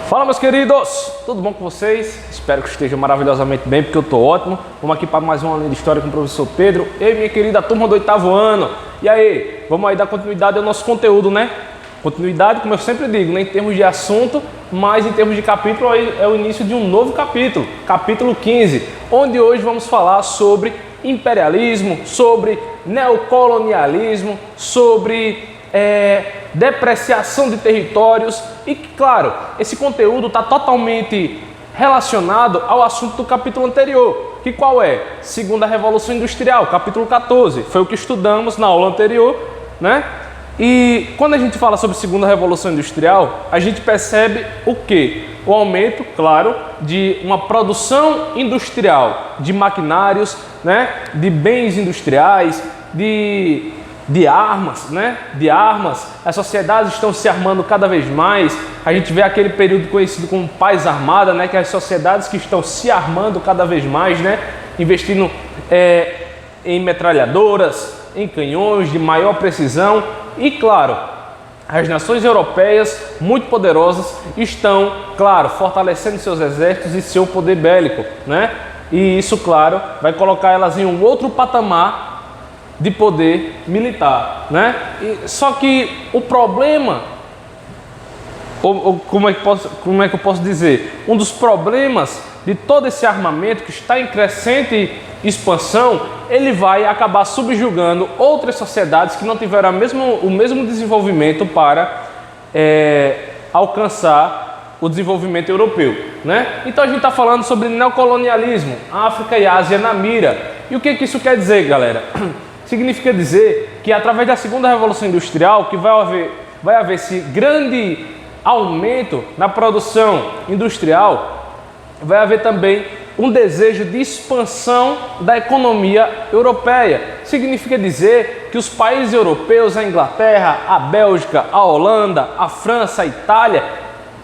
Fala, meus queridos, tudo bom com vocês? Espero que estejam maravilhosamente bem, porque eu estou ótimo. Vamos aqui para mais uma aula de história com o professor Pedro, eu e minha querida turma do 8º ano. E aí, vamos aí dar continuidade ao nosso conteúdo, né? Continuidade, como eu sempre digo, né? Em termos de assunto, mas em termos de capítulo é o início de um novo capítulo, capítulo 15, onde hoje vamos falar sobre imperialismo, sobre neocolonialismo, sobre depreciação de territórios e, claro, esse conteúdo está totalmente relacionado ao assunto do capítulo anterior, que qual é? Segunda Revolução Industrial, capítulo 14, foi o que estudamos na aula anterior, né? E quando a gente fala sobre Segunda Revolução Industrial, a gente percebe o quê? O aumento, claro, de uma produção industrial, de maquinários, né? De bens industriais, de armas, né? De armas. As sociedades estão se armando cada vez mais. A gente vê aquele período conhecido como paz armada, né? Que as sociedades que estão se armando cada vez mais, né? Investindo em metralhadoras, em canhões de maior precisão. E, claro, as nações europeias, muito poderosas, estão, claro, fortalecendo seus exércitos e seu poder bélico, né? E isso, claro, vai colocar elas em um outro patamar de poder militar, né? Só que o problema, como é que eu posso dizer? Um dos problemas de todo esse armamento que está em crescente expansão, ele vai acabar subjugando outras sociedades que não tiveram o mesmo desenvolvimento para alcançar o desenvolvimento europeu, né? Então a gente está falando sobre neocolonialismo, África e Ásia na mira. E o que isso quer dizer, galera? Significa dizer que através da Segunda Revolução Industrial, que vai haver esse grande aumento na produção industrial, vai haver também um desejo de expansão da economia europeia. Significa dizer que os países europeus, a Inglaterra, a Bélgica, a Holanda, a França, a Itália,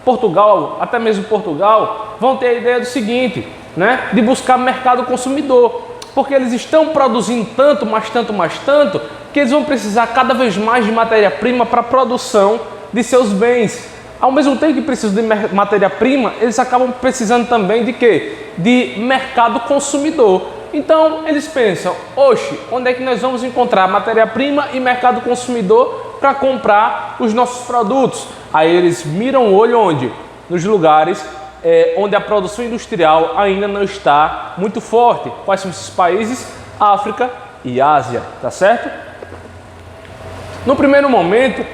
Portugal, até mesmo Portugal, vão ter a ideia do seguinte, né? De buscar mercado consumidor. Porque eles estão produzindo tanto, que eles vão precisar cada vez mais de matéria-prima para a produção de seus bens. Ao mesmo tempo que precisam de matéria-prima, eles acabam precisando também de quê? De mercado consumidor. Então, eles pensam, oxe, onde é que nós vamos encontrar matéria-prima e mercado consumidor para comprar os nossos produtos? Aí eles miram o olho onde? Nos lugares onde a produção industrial ainda não está muito forte. Quais são esses países? África e Ásia, tá certo? No primeiro momento,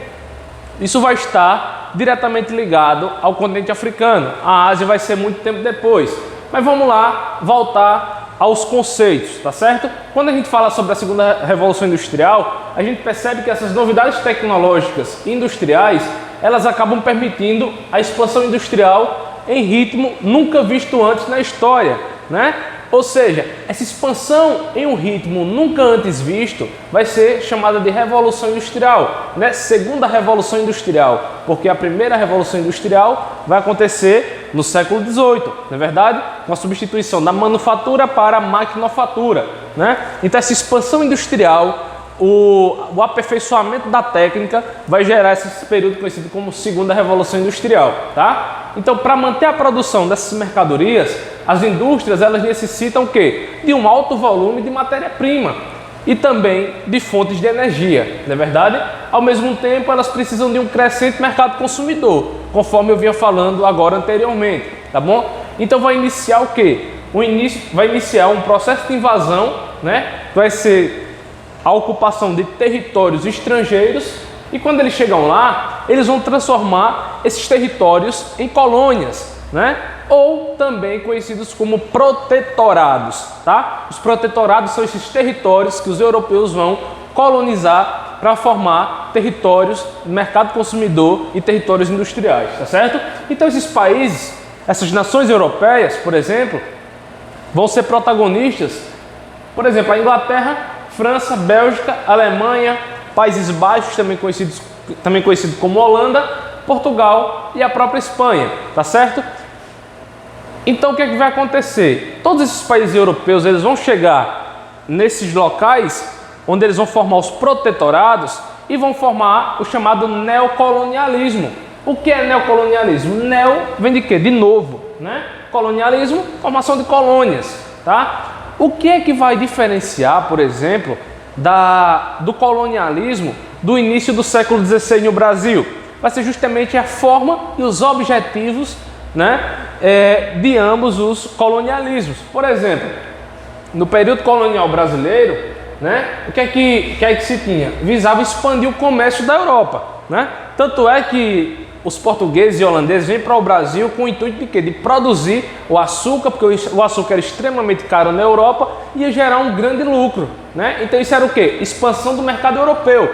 isso vai estar diretamente ligado ao continente africano. A Ásia vai ser muito tempo depois. Mas vamos lá, voltar aos conceitos, tá certo? Quando a gente fala sobre a Segunda Revolução Industrial, a gente percebe que essas novidades tecnológicas e industriais, elas acabam permitindo a expansão industrial em ritmo nunca visto antes na história, né? Ou seja, essa expansão em um ritmo nunca antes visto vai ser chamada de Revolução Industrial, né? Segunda Revolução Industrial, porque a primeira Revolução Industrial vai acontecer no século XVIII, não é verdade? Com a substituição da manufatura para a maquinofatura, né? Então essa expansão industrial, o aperfeiçoamento da técnica vai gerar esse período conhecido como Segunda Revolução Industrial, tá? Então, para manter a produção dessas mercadorias, as indústrias elas necessitam o quê? De um alto volume de matéria-prima e também de fontes de energia, não é verdade? Ao mesmo tempo, elas precisam de um crescente mercado consumidor, conforme eu vinha falando agora anteriormente, tá bom? Então, vai iniciar o quê? Vai iniciar um processo de invasão, né? Vai ser a ocupação de territórios estrangeiros e quando eles chegam lá, eles vão transformar esses territórios em colônias, né? Ou também conhecidos como protetorados, tá? Os protetorados são esses territórios que os europeus vão colonizar para formar territórios de mercado consumidor e territórios industriais, tá certo? Então esses países, essas nações europeias, por exemplo, vão ser protagonistas, por exemplo, a Inglaterra, França, Bélgica, Alemanha, Países Baixos, também conhecido como Holanda, Portugal e a própria Espanha, tá certo? Então o que é que vai acontecer? Todos esses países europeus eles vão chegar nesses locais onde eles vão formar os protetorados e vão formar o chamado neocolonialismo. O que é neocolonialismo? Neo vem de quê? De novo, né? Colonialismo, formação de colônias, tá? O que é que vai diferenciar, por exemplo, do colonialismo do início do século XVI no Brasil? Vai ser justamente a forma e os objetivos, né, de ambos os colonialismos. Por exemplo, no período colonial brasileiro, né, o que é que se tinha? Visava expandir o comércio da Europa, né? Tanto é que os portugueses e holandeses vêm para o Brasil com o intuito de quê? De produzir o açúcar, porque o açúcar era extremamente caro na Europa e ia gerar um grande lucro, né? Então isso era o quê? Expansão do mercado europeu.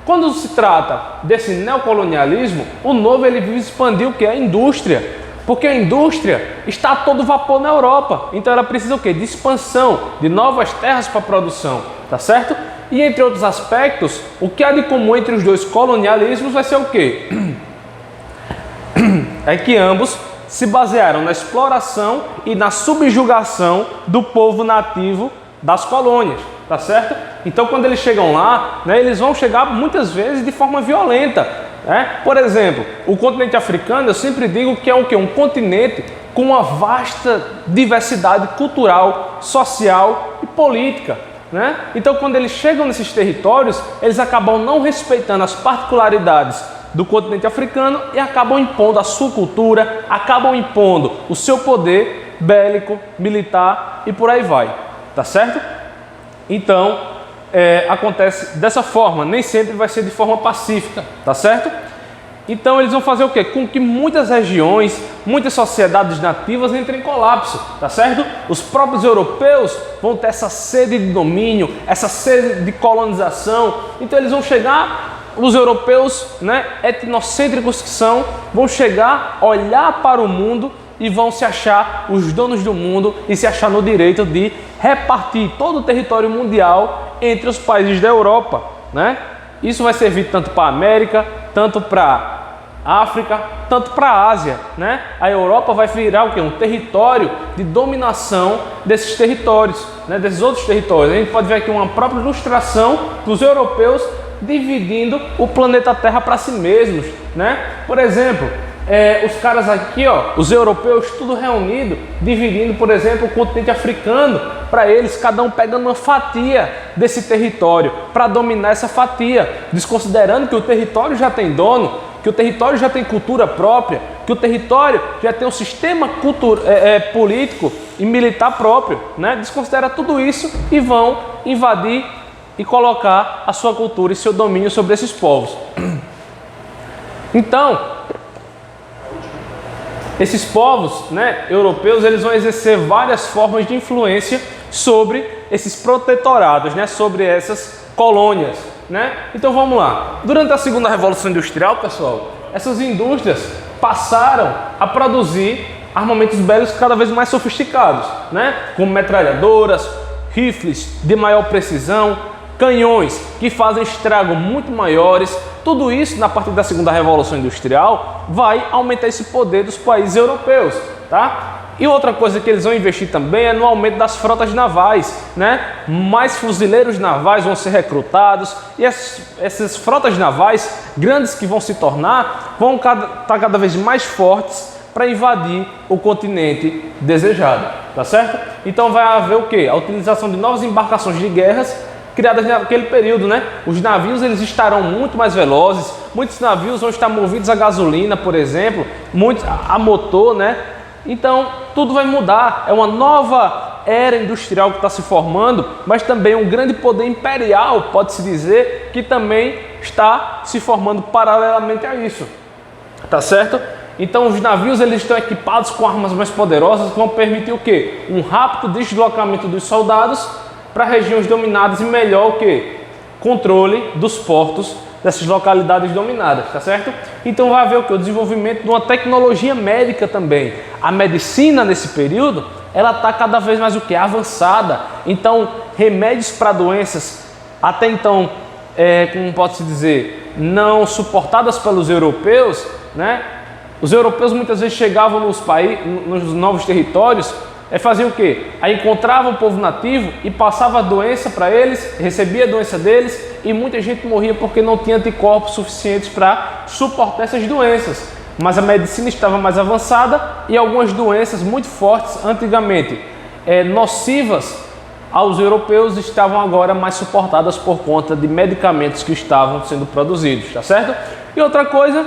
Quando se trata desse neocolonialismo, o novo ele vive expandir o quê? A indústria. Porque a indústria está a todo vapor na Europa. Então ela precisa o quê? De expansão, de novas terras para produção, tá certo? E entre outros aspectos, o que há de comum entre os dois colonialismos vai ser o quê? É que ambos se basearam na exploração e na subjugação do povo nativo das colônias, tá certo? Então quando eles chegam lá, né, eles vão chegar muitas vezes de forma violenta, né? Por exemplo, o continente africano, eu sempre digo que é o quê? Um continente com uma vasta diversidade cultural, social e política, né? Então quando eles chegam nesses territórios, eles acabam não respeitando as particularidades do continente africano e acabam impondo a sua cultura, acabam impondo o seu poder bélico, militar e por aí vai, tá certo? Então, acontece dessa forma, nem sempre vai ser de forma pacífica, tá certo? Então eles vão fazer o quê? Com que muitas regiões, muitas sociedades nativas entrem em colapso, tá certo? Os próprios europeus vão ter essa sede de domínio, essa sede de colonização, então eles vão chegar... Os europeus, né, etnocêntricos que são, vão chegar, olhar para o mundo e vão se achar os donos do mundo e se achar no direito de repartir todo o território mundial entre os países da Europa, né? Isso vai servir tanto para a América, tanto para a África, tanto para a Ásia, né? A Europa vai virar o quê? Um território de dominação desses territórios, né? Desses outros territórios. A gente pode ver aqui uma própria ilustração dos europeus dividindo o planeta Terra para si mesmos, né? Por exemplo, os caras aqui, ó, os europeus, tudo reunido, dividindo, por exemplo, o continente africano para eles, cada um pegando uma fatia desse território para dominar essa fatia, desconsiderando que o território já tem dono, que o território já tem cultura própria, que o território já tem um sistema político e militar próprio, né? Desconsidera tudo isso e vão invadir e colocar a sua cultura e seu domínio sobre esses povos. Então, esses povos, né, europeus, eles vão exercer várias formas de influência sobre esses protetorados, né, sobre essas colônias, né? Então vamos lá. Durante a segunda revolução industrial, pessoal, essas indústrias passaram a produzir armamentos bélicos cada vez mais sofisticados, né, como metralhadoras, rifles de maior precisão, canhões que fazem estragos muito maiores. Tudo isso, na partir da segunda revolução industrial, vai aumentar esse poder dos países europeus, tá? E outra coisa que eles vão investir também é no aumento das frotas navais, né? Mais fuzileiros navais vão ser recrutados e essas frotas navais grandes que vão se tornar, vão estar cada vez mais fortes para invadir o continente desejado, tá certo? Então vai haver o quê? A utilização de novas embarcações de guerras criadas naquele período, né? Os navios eles estarão muito mais velozes, muitos navios vão estar movidos a gasolina, por exemplo, muitos a motor, né? Então tudo vai mudar, é uma nova era industrial que está se formando, mas também um grande poder imperial, pode-se dizer, que também está se formando paralelamente a isso, tá certo? Então os navios eles estão equipados com armas mais poderosas que vão permitir o quê? Um rápido deslocamento dos soldados para regiões dominadas e melhor o que? Controle dos portos dessas localidades dominadas, tá certo? Então vai haver o que? O desenvolvimento de uma tecnologia médica também. A medicina nesse período, ela está cada vez mais o que? Avançada. Então remédios para doenças até então, como pode-se dizer, não suportadas pelos europeus, né? Os europeus muitas vezes chegavam nos novos territórios fazia o quê? Aí encontrava o povo nativo e passava a doença para eles, recebia a doença deles e muita gente morria porque não tinha anticorpos suficientes para suportar essas doenças. Mas a medicina estava mais avançada e algumas doenças muito fortes, antigamente nocivas aos europeus, estavam agora mais suportadas por conta de medicamentos que estavam sendo produzidos, tá certo? E outra coisa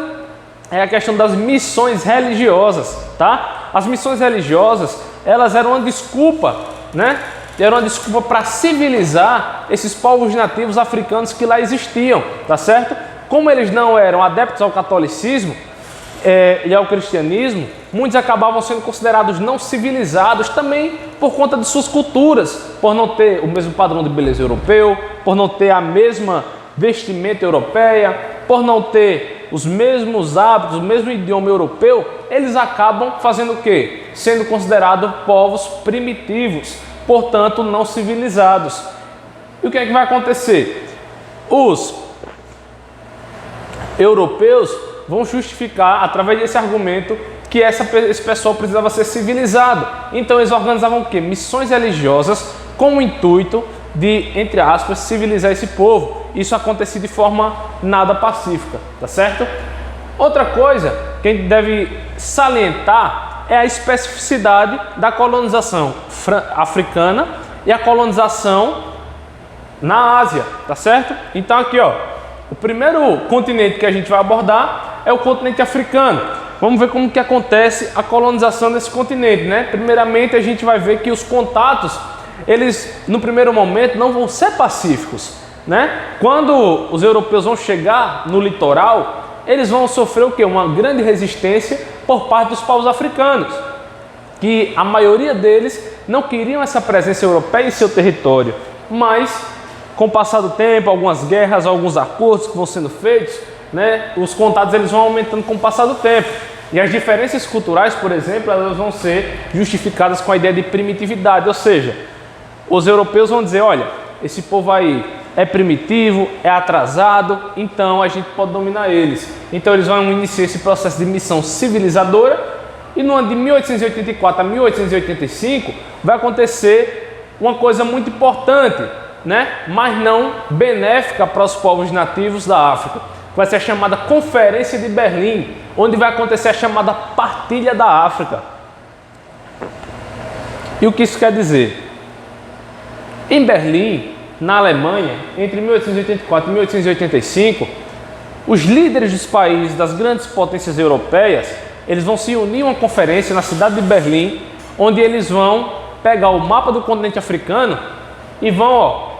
é a questão das missões religiosas, tá? As missões religiosas, elas eram uma desculpa, né? Era uma desculpa para civilizar esses povos nativos africanos que lá existiam, tá certo? Como eles não eram adeptos ao catolicismo e ao cristianismo, muitos acabavam sendo considerados não civilizados também por conta de suas culturas, por não ter o mesmo padrão de beleza europeu, por não ter a mesma vestimenta europeia, por não ter os mesmos hábitos, o mesmo idioma europeu. Eles acabam fazendo o quê? Sendo considerados povos primitivos, portanto não civilizados. E o que é que vai acontecer? Os europeus vão justificar, através desse argumento, que esse pessoal precisava ser civilizado. Então eles organizavam o quê? Missões religiosas com o intuito de, entre aspas, civilizar esse povo. Isso acontecia de forma nada pacífica, tá certo? Outra coisa que a gente deve salientar é a especificidade da colonização africana e a colonização na Ásia, tá certo? Então aqui, ó, o primeiro continente que a gente vai abordar é o continente africano. Vamos ver como que acontece a colonização desse continente, né? Primeiramente, a gente vai ver que os contatos, eles no primeiro momento não vão ser pacíficos, né? Quando os europeus vão chegar no litoral, eles vão sofrer o quê? Uma grande resistência por parte dos povos africanos, que a maioria deles não queriam essa presença europeia em seu território, mas com o passar do tempo, algumas guerras, alguns acordos que vão sendo feitos, né, os contatos eles vão aumentando com o passar do tempo. E as diferenças culturais, por exemplo, elas vão ser justificadas com a ideia de primitividade, ou seja, os europeus vão dizer, olha, esse povo aí é primitivo, é atrasado, então a gente pode dominar eles. Então eles vão iniciar esse processo de missão civilizadora e no ano de 1884 a 1885 vai acontecer uma coisa muito importante, né, mas não benéfica para os povos nativos da África. Vai ser a chamada Conferência de Berlim, onde vai acontecer a chamada Partilha da África. E o que isso quer dizer? Em Berlim, na Alemanha, entre 1884 e 1885, os líderes dos países das grandes potências europeias, eles vão se unir em uma conferência na cidade de Berlim, onde eles vão pegar o mapa do continente africano e vão,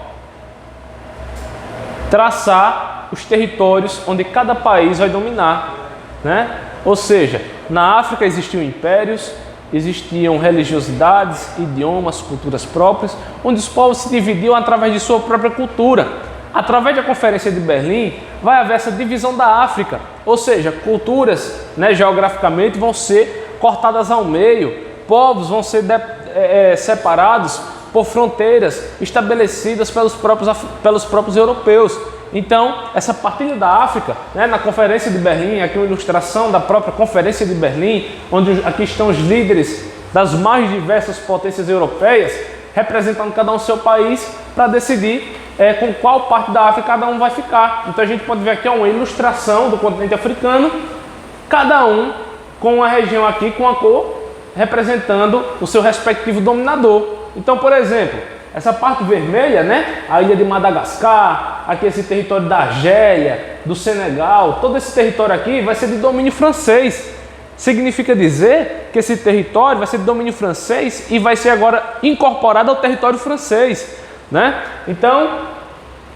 traçar os territórios onde cada país vai dominar, né? Ou seja, na África existiam impérios, existiam religiosidades, idiomas, culturas próprias, onde os povos se dividiam através de sua própria cultura. Através da Conferência de Berlim, vai haver essa divisão da África, ou seja, culturas, né, geograficamente vão ser cortadas ao meio, povos vão ser separados por fronteiras estabelecidas pelos próprios europeus. Então, essa partilha da África, né, na Conferência de Berlim, aqui uma ilustração da própria Conferência de Berlim, onde aqui estão os líderes das mais diversas potências europeias, representando cada um seu país, para decidir com qual parte da África cada um vai ficar. Então a gente pode ver aqui uma ilustração do continente africano, cada um com uma região aqui com a cor representando o seu respectivo dominador. Então, por exemplo, essa parte vermelha, né, a ilha de Madagascar, aqui esse território da Argélia, do Senegal, todo esse território aqui vai ser de domínio francês. Significa dizer que esse território vai ser de domínio francês e vai ser agora incorporado ao território francês, né? Então,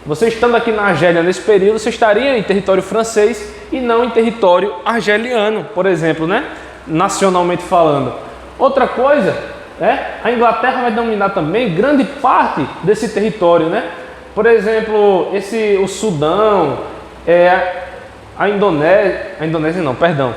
você estando aqui na Argélia nesse período, você estaria em território francês e não em território argeliano, por exemplo, né? Nacionalmente falando. Outra coisa, a Inglaterra vai dominar também grande parte desse território, né? Por exemplo, o Sudão, a Indonésia não, perdão.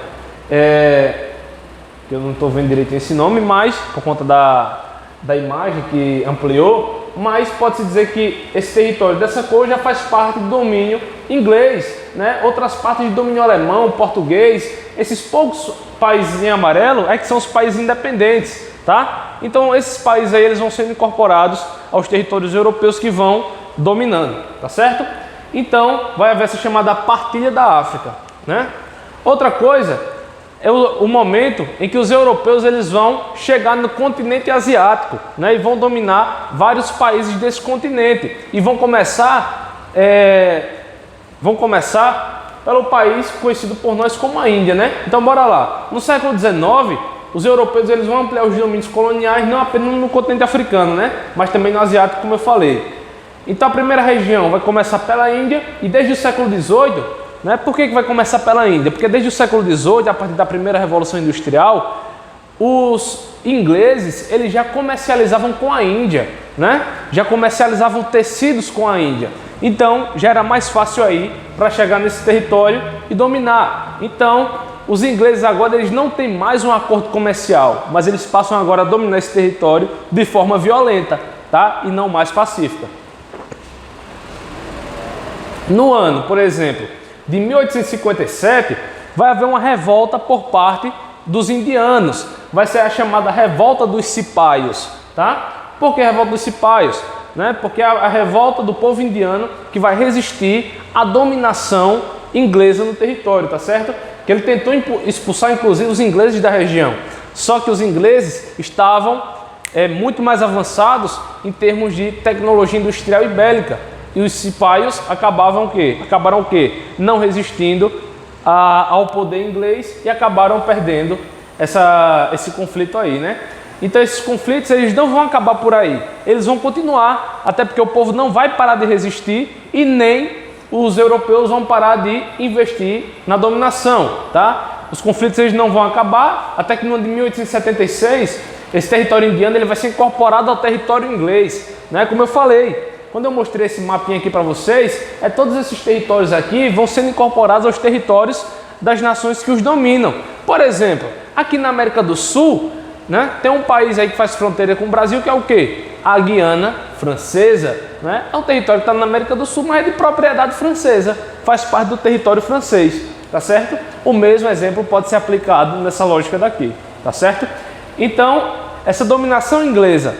Eu não estou vendo direito esse nome, mas por conta da imagem que ampliou, mas pode-se dizer que esse território dessa cor já faz parte do domínio inglês, né? Outras partes de domínio alemão, português. Esses poucos países em amarelo que são os países independentes, tá? Então esses países aí eles vão sendo incorporados aos territórios europeus que vão dominando, tá certo? Então vai haver essa chamada partilha da África, né? Outra coisa é o momento em que os europeus eles vão chegar no continente asiático, né? E vão dominar vários países desse continente e vão começar pelo país conhecido por nós como a Índia, né? Então bora lá. No século XIX, os europeus eles vão ampliar os domínios coloniais não apenas no continente africano, né? Mas também no asiático, como eu falei. Então a primeira região vai começar pela Índia e desde o século XVIII, né? Por que vai começar pela Índia? Porque desde o século XVIII, a partir da primeira Revolução Industrial, os ingleses eles já comercializavam com a Índia, né? Já comercializavam tecidos com a Índia. Então já era mais fácil aí para chegar nesse território e dominar. Então os ingleses agora eles não têm mais um acordo comercial, mas eles passam agora a dominar esse território de forma violenta, tá? E não mais pacífica. No ano, por exemplo, de 1857, vai haver uma revolta por parte dos indianos. Vai ser a chamada Revolta dos Cipaios, tá? Por que a Revolta dos Cipaios? Né? Porque é a revolta do povo indiano que vai resistir à dominação inglesa no território, tá certo? Que ele tentou expulsar inclusive os ingleses da região. Só que os ingleses estavam muito mais avançados em termos de tecnologia industrial e bélica. E os cipaios acabaram o quê? Não resistindo ao poder inglês e acabaram perdendo esse conflito aí, né? Então esses conflitos eles não vão acabar por aí, eles vão continuar, até porque o povo não vai parar de resistir e nem os europeus vão parar de investir na dominação, tá? Os conflitos eles não vão acabar, até que no ano de 1876 esse território indiano ele vai ser incorporado ao território inglês, né? Como eu falei, quando eu mostrei esse mapinha aqui para vocês, todos esses territórios aqui vão sendo incorporados aos territórios das nações que os dominam. Por exemplo, aqui na América do Sul, né, tem um país aí que faz fronteira com o Brasil, que é o quê? A Guiana Francesa, né? É um território que está na América do Sul, mas é de propriedade francesa, faz parte do território francês, tá certo? O mesmo exemplo pode ser aplicado nessa lógica daqui, tá certo? Então, essa dominação inglesa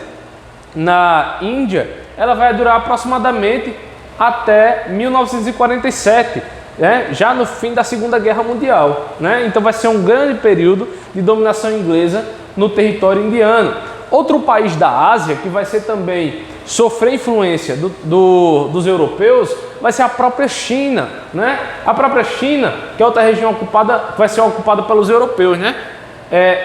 na Índia, ela vai durar aproximadamente até 1947, né? Já no fim da Segunda Guerra Mundial, né? Então vai ser um grande período de dominação inglesa no território indiano. Outro país da Ásia que vai ser também sofrer influência dos europeus vai ser a própria China, né? A própria China, que é outra região ocupada, vai ser ocupada pelos europeus, né?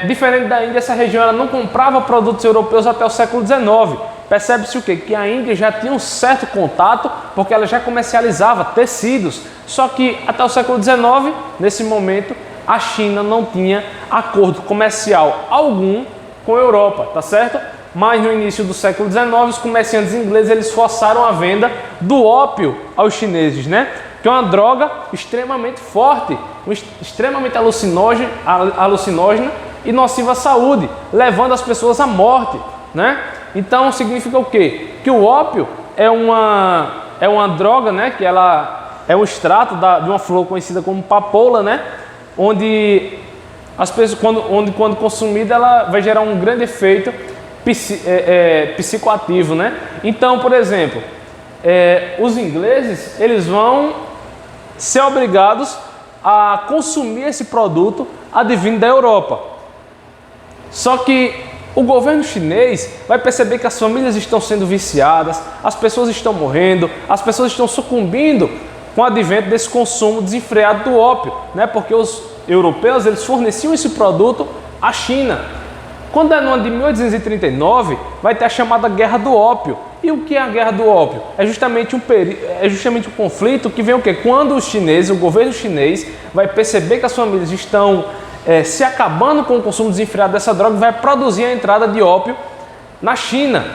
Diferente da Índia, essa região ela não comprava produtos europeus até o século XIX. Percebe-se o quê? Que a Índia já tinha um certo contato, porque ela já comercializava tecidos. Só que até o século XIX, nesse momento, a China não tinha acordo comercial algum com a Europa, tá certo? Mas no início do século XIX, os comerciantes ingleses eles forçaram a venda do ópio aos chineses, né? Que é uma droga extremamente forte, extremamente alucinógena e nociva à saúde, levando as pessoas à morte, né? Então significa o quê? Que o ópio é uma droga, né? Que ela é um extrato de uma flor conhecida como papoula, né? Onde as pessoas, quando consumida, ela vai gerar um grande efeito psicoativo, né? Então, por exemplo, os ingleses eles vão ser obrigados a consumir esse produto advindo da Europa. Só que o governo chinês vai perceber que as famílias estão sendo viciadas, as pessoas estão morrendo, as pessoas estão sucumbindo com o advento desse consumo desenfreado do ópio, né? Porque os europeus eles forneciam esse produto à China. Quando é no ano de 1839, vai ter a chamada Guerra do Ópio. E o que é a Guerra do Ópio? É justamente um conflito que vem o quê? Quando os chineses, o governo chinês, vai perceber que as famílias estão se acabando com o consumo desenfreado dessa droga, vai produzir a entrada de ópio na China.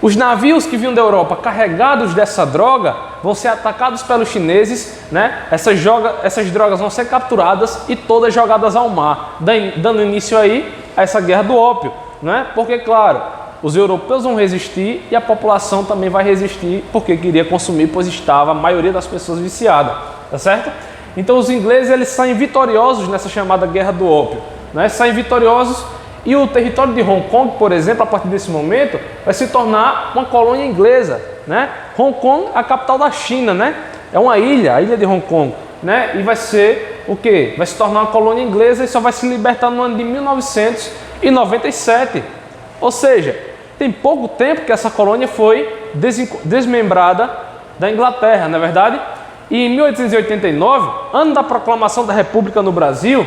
Os navios que vinham da Europa carregados dessa droga vão ser atacados pelos chineses, né? Essas drogas vão ser capturadas e todas jogadas ao mar, dando início aí a essa guerra do ópio, né? Porque, claro, os europeus vão resistir e a população também vai resistir porque queria consumir, pois estava a maioria das pessoas viciada, tá certo? Então os ingleses eles saem vitoriosos nessa chamada guerra do ópio, né? Saem vitoriosos E o território de Hong Kong, por exemplo, a partir desse momento, vai se tornar uma colônia inglesa, né? Hong Kong é a capital da China, né? É uma ilha, a ilha de Hong Kong, né? E vai ser o quê? Vai se tornar uma colônia inglesa e só vai se libertar no ano de 1997. Ou seja, tem pouco tempo que essa colônia foi desmembrada da Inglaterra, não é verdade? E em 1889, ano da proclamação da República no Brasil,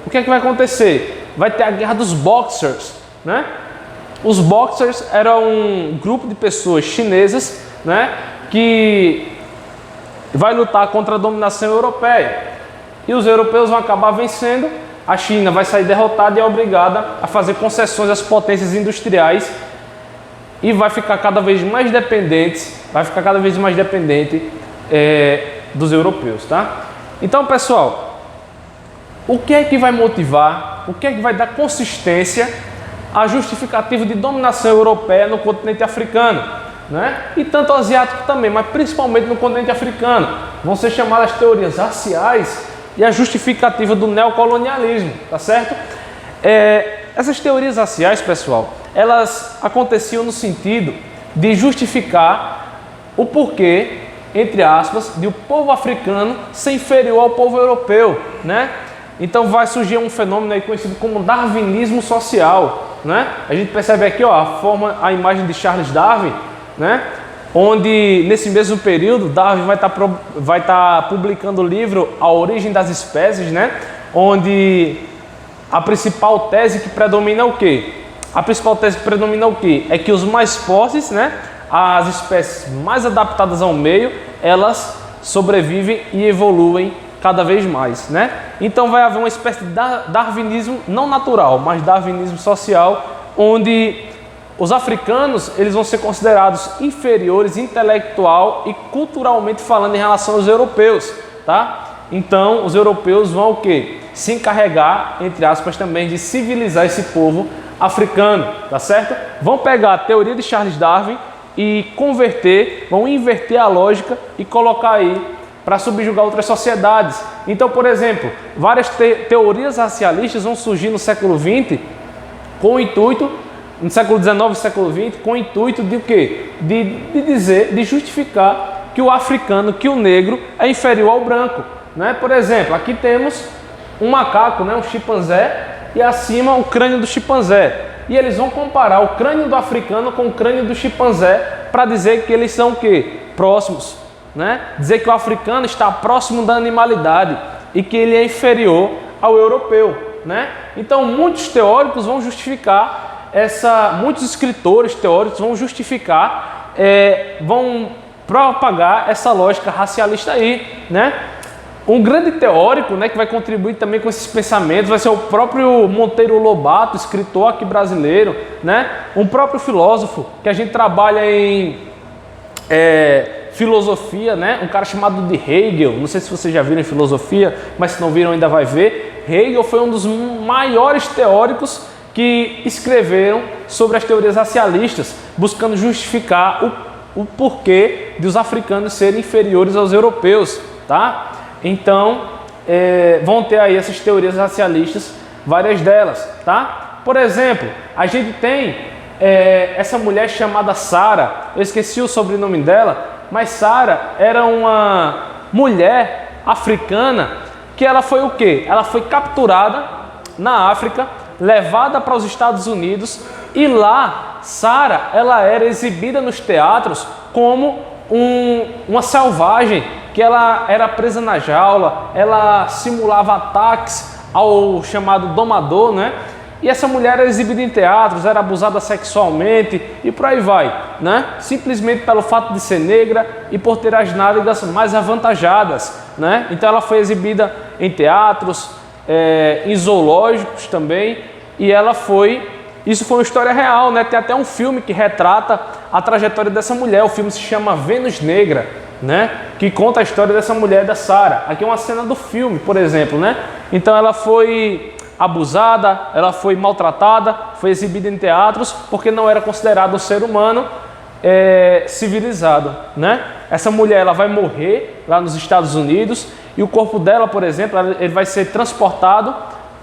o que é que vai acontecer? Vai ter a Guerra dos Boxers, né? Os Boxers eram um grupo de pessoas chinesas, né, que vai lutar contra a dominação europeia. E os europeus vão acabar vencendo, a China vai sair derrotada e é obrigada a fazer concessões às potências industriais e vai ficar cada vez mais dependente, dos europeus, tá? Então, pessoal, o que é que vai motivar, o que é que vai dar consistência à justificativa de dominação europeia no continente africano, né? E tanto asiático também, mas principalmente no continente africano? Vão ser chamadas teorias raciais e a justificativa do neocolonialismo, tá certo? Essas teorias raciais, pessoal, elas aconteciam no sentido de justificar o porquê, entre aspas, de o povo africano ser inferior ao povo europeu, né? Então vai surgir um fenômeno aí conhecido como darwinismo social, né? A gente percebe aqui, ó, a imagem de Charles Darwin, né? Onde nesse mesmo período Darwin vai estar publicando o livro A Origem das Espécies, né? Onde a principal tese que predomina é o quê? É que os mais fortes, né? As espécies mais adaptadas ao meio, elas sobrevivem e evoluem cada vez mais, né? Então vai haver uma espécie de darwinismo não natural, mas darwinismo social, onde os africanos eles vão ser considerados inferiores intelectual e culturalmente falando em relação aos europeus, tá? Então os europeus vão o quê? Se encarregar, entre aspas, também de civilizar esse povo africano, tá certo? Vão pegar a teoria de Charles Darwin e vão inverter a lógica e colocar aí para subjugar outras sociedades. Então, por exemplo, várias teorias racialistas vão surgir no século XX com o intuito, no século XIX e século XX, com o intuito de o quê? De justificar que o africano, que o negro é inferior ao branco, né? Por exemplo, aqui temos um macaco, né? Um chimpanzé, e acima o crânio do chimpanzé. E eles vão comparar o crânio do africano com o crânio do chimpanzé para dizer que eles são o quê? Próximos, né? Dizer que o africano está próximo da animalidade e que ele é inferior ao europeu, né? Então muitos teóricos vão justificar muitos escritores teóricos vão justificar, vão propagar essa lógica racialista aí, né? Um grande teórico, né, que vai contribuir também com esses pensamentos vai ser o próprio Monteiro Lobato, escritor aqui brasileiro, né? Um próprio filósofo que a gente trabalha em filosofia, né? Um cara chamado de Hegel. Não sei se vocês já viram em filosofia, mas se não viram ainda vai ver. Hegel foi um dos maiores teóricos que escreveram sobre as teorias racialistas, buscando justificar o porquê de os africanos serem inferiores aos europeus, tá? Então, vão ter aí essas teorias racialistas, várias delas, tá? Por exemplo, a gente tem essa mulher chamada Sara, eu esqueci o sobrenome dela, mas Sara era uma mulher africana que ela foi o quê? Ela foi capturada na África, levada para os Estados Unidos e lá, Sara, ela era exibida nos teatros como uma selvagem, que ela era presa na jaula, ela simulava ataques ao chamado domador, né? E essa mulher era exibida em teatros, era abusada sexualmente e por aí vai, né? Simplesmente pelo fato de ser negra e por ter as nádegas mais avantajadas, né? Então ela foi exibida em teatros, em zoológicos também, e isso foi uma história real, né? Tem até um filme que retrata a trajetória dessa mulher, o filme se chama Vênus Negra, né? Que conta a história dessa mulher, da Sara. Aqui é uma cena do filme, por exemplo, né? Então ela foi abusada, ela foi maltratada, foi exibida em teatros porque não era considerado um ser humano civilizado, né? Essa mulher ela vai morrer lá nos Estados Unidos e o corpo dela, por exemplo, ele vai ser transportado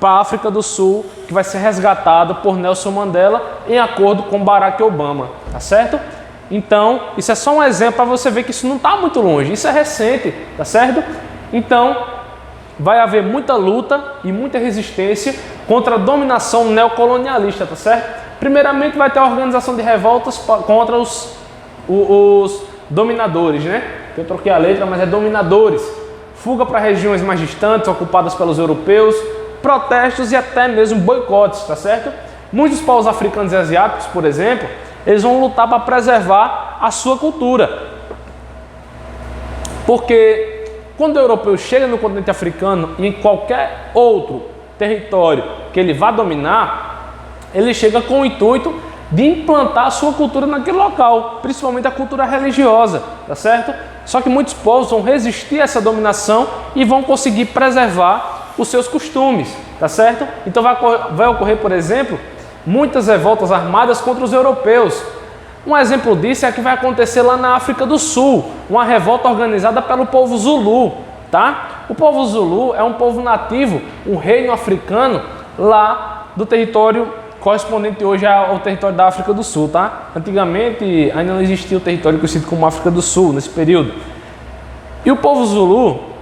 para a África do Sul, que vai ser resgatado por Nelson Mandela em acordo com Barack Obama, tá certo? Então, isso é só um exemplo para você ver que isso não está muito longe, isso é recente, tá certo? Então, vai haver muita luta e muita resistência contra a dominação neocolonialista, tá certo? Primeiramente vai ter a organização de revoltas contra os dominadores, né? Eu troquei a letra, mas é dominadores. Fuga para regiões mais distantes, ocupadas pelos europeus, protestos e até mesmo boicotes, tá certo? Muitos povos africanos e asiáticos, por exemplo, eles vão lutar para preservar a sua cultura. Porque quando o europeu chega no continente africano e em qualquer outro território que ele vá dominar, ele chega com o intuito de implantar a sua cultura naquele local, principalmente a cultura religiosa, tá certo? Só que muitos povos vão resistir a essa dominação e vão conseguir preservar os seus costumes, tá certo? Então vai ocorrer, por exemplo, muitas revoltas armadas contra os europeus. Um exemplo disso é a que vai acontecer lá na África do Sul, uma revolta organizada pelo povo Zulu, tá? O povo Zulu é um povo nativo, um reino africano lá do território correspondente hoje ao território da África do Sul, tá? Antigamente ainda não existia o território conhecido como África do Sul nesse período. E o povo Zulu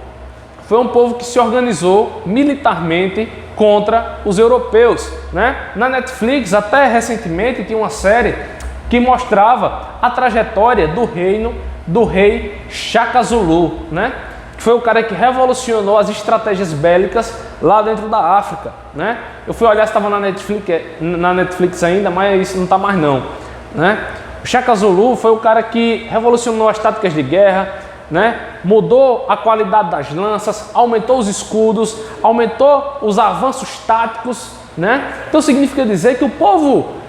foi um povo que se organizou militarmente contra os europeus, né? Na Netflix, até recentemente, tinha uma série que mostrava a trajetória do reino do rei Shaka Zulu, né? Que foi o cara que revolucionou as estratégias bélicas lá dentro da África, né? Eu fui olhar se estava na Netflix ainda, mas isso não está mais não, né? O Shaka Zulu foi o cara que revolucionou as táticas de guerra, né? Mudou a qualidade das lanças, aumentou os escudos, aumentou os avanços táticos, né? Então significa dizer que o povo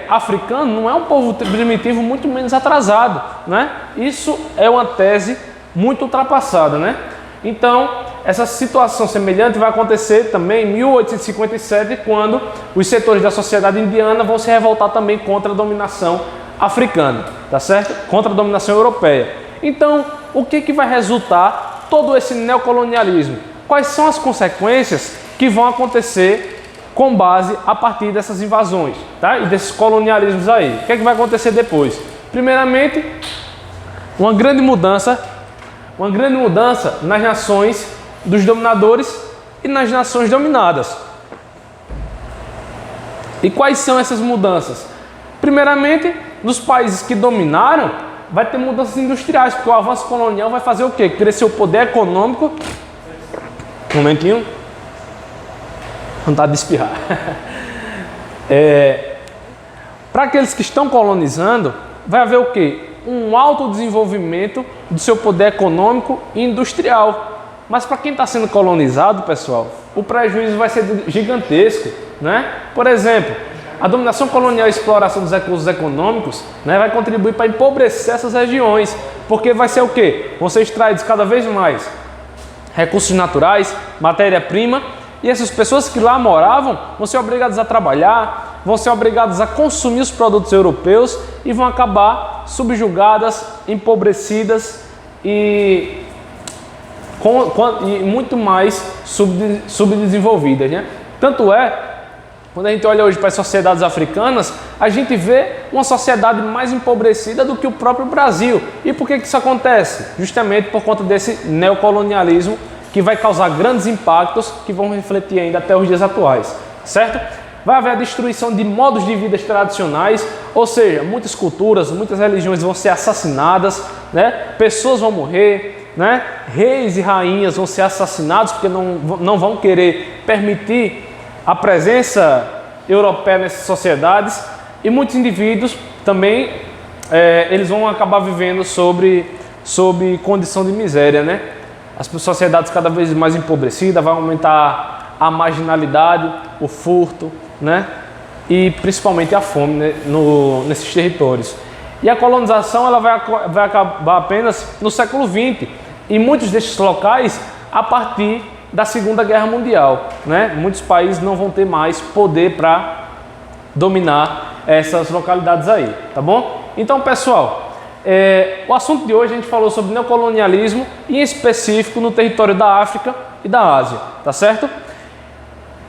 africano não é um povo primitivo, muito menos atrasado, né? Isso é uma tese muito ultrapassada, né? Então, essa situação semelhante vai acontecer também em 1857, quando os setores da sociedade indiana vão se revoltar também contra a dominação africana, tá certo? Contra a dominação europeia. Então, o que vai resultar todo esse neocolonialismo? Quais são as consequências que vão acontecer com base a partir dessas invasões, tá? E desses colonialismos aí? O que vai acontecer depois? Primeiramente, uma grande mudança nas nações dos dominadores e nas nações dominadas. E quais são essas mudanças? Primeiramente, nos países que dominaram, vai ter mudanças industriais, porque o avanço colonial vai fazer o quê? Crescer o poder econômico. Um momentinho. Vontade de espirrar. Para aqueles que estão colonizando, vai haver o quê? Um alto desenvolvimento do seu poder econômico e industrial. Mas para quem está sendo colonizado, pessoal, o prejuízo vai ser gigantesco, né? Por exemplo, a dominação colonial e a exploração dos recursos econômicos, né, vai contribuir para empobrecer essas regiões, porque vai ser o quê? Vão ser extraídos cada vez mais recursos naturais, matéria-prima, e essas pessoas que lá moravam vão ser obrigadas a trabalhar, vão ser obrigadas a consumir os produtos europeus e vão acabar subjugadas, empobrecidas e muito mais subdesenvolvidas, né? Tanto é, quando a gente olha hoje para as sociedades africanas, a gente vê uma sociedade mais empobrecida do que o próprio Brasil. E por que isso acontece? Justamente por conta desse neocolonialismo que vai causar grandes impactos que vão refletir ainda até os dias atuais, certo? Vai haver a destruição de modos de vida tradicionais, ou seja, muitas culturas, muitas religiões vão ser assassinadas, né? Pessoas vão morrer, né? Reis e rainhas vão ser assassinados porque não vão querer permitir a presença europeia nessas sociedades, e muitos indivíduos também eles vão acabar vivendo sob condição de miséria, né? As sociedades cada vez mais empobrecidas, vai aumentar a marginalidade, o furto, né? E principalmente a fome, né? Nesses territórios. E a colonização ela vai acabar apenas no século XX, em muitos destes locais a partir da Segunda Guerra Mundial, né? Muitos países não vão ter mais poder para dominar essas localidades aí, tá bom? Então, pessoal, o assunto de hoje a gente falou sobre neocolonialismo, e em específico no território da África e da Ásia, tá certo?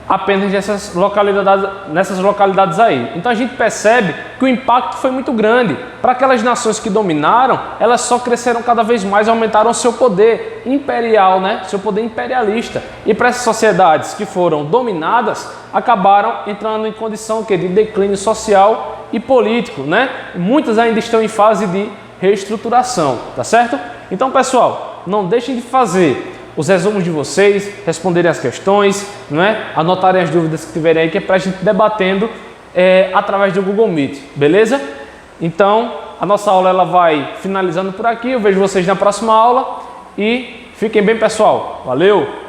apenas nessas localidades aí. Então a gente percebe que o impacto foi muito grande. Para aquelas nações que dominaram, elas só cresceram cada vez mais, aumentaram seu poder imperial, né? Seu poder imperialista. E para essas sociedades que foram dominadas, acabaram entrando em condição de declínio social e político, né? Muitas ainda estão em fase de reestruturação, tá certo? Então, pessoal, não deixem de fazer os resumos de vocês, responderem as questões, não é? Anotarem as dúvidas que tiverem aí, que é para a gente debatendo através do Google Meet, beleza? Então, a nossa aula ela vai finalizando por aqui. Eu vejo vocês na próxima aula e fiquem bem, pessoal. Valeu!